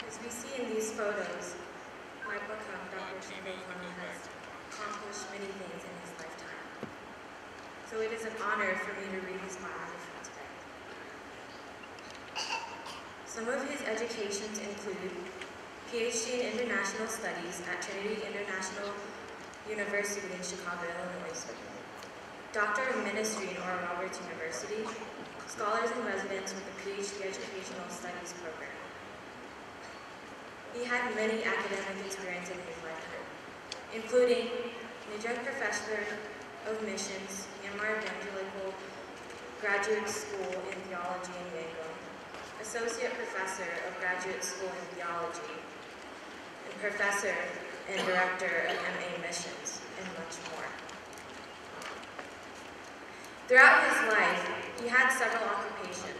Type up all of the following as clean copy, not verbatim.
As we see in these photos, my book Kham, Dr. Kham has accomplished many things in his lifetime. So it is an honor for me to read his biography today. Some of his educations include PhD in International Studies at Trinity International University in Chicago, Illinois, Doctor of Ministry in Oral Roberts University, Scholars in Residence with a PhD Educational Studies program. He had many academic experiences in his lifetime, including Adjunct Professor of Missions, Myanmar Evangelical Graduate School in Theology in Yangon, Associate Professor of Graduate School in Theology, and Professor and Director of MA Missions, and much more. Throughout his life, he had several occupations.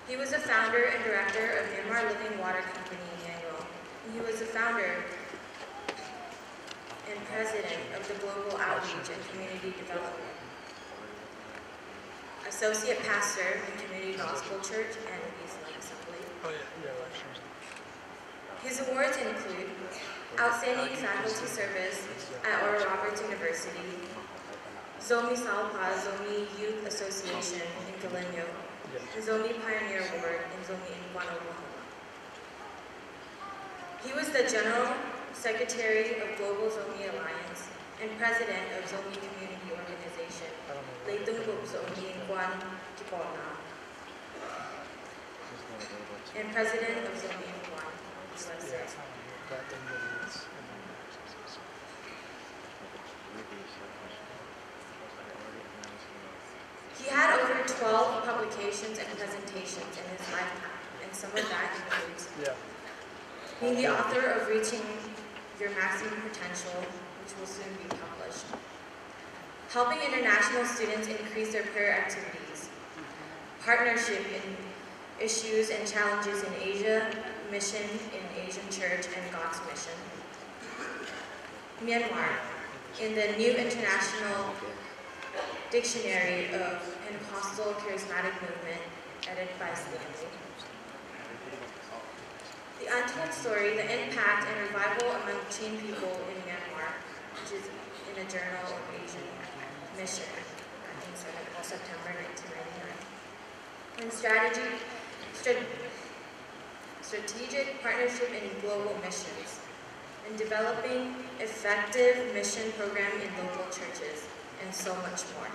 He was a founder and director of Myanmar Living Water Company in Yangon. He was the founder and president of the Global Outreach and Community Development, associate pastor in Community Gospel Church and Resumme Assembly. His awards include Outstanding Faculty Service at Oral Roberts University, Zomi Salpa Zomi Youth Association in Galeno, and Zomi Pioneer Award in Zomi in Muan, Oklahoma. He was the General Secretary of Global Zomi Alliance and President of Zomi Community Organization, Leitung Group Zomi in Muan, Kipona, and President of Zomi in Muan, USA. He had over 12 publications and presentations in his lifetime, and some of that includes being the author of Reaching Your Maximum Potential, which will soon be published, helping international students increase their prayer activities, partnership in issues and challenges in Asia, mission in Asian Church and God's mission, Myanmar, in the New International Dictionary of Pentecostal Charismatic Movement, edited by Stanley. The Untold Story, the Impact and Revival Among Teen People in Myanmar, which is in a Journal of Asian Mission, I think September 1999. And Strategic Partnership in Global Missions, and developing effective mission program in local churches, and so much more.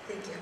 Thank you.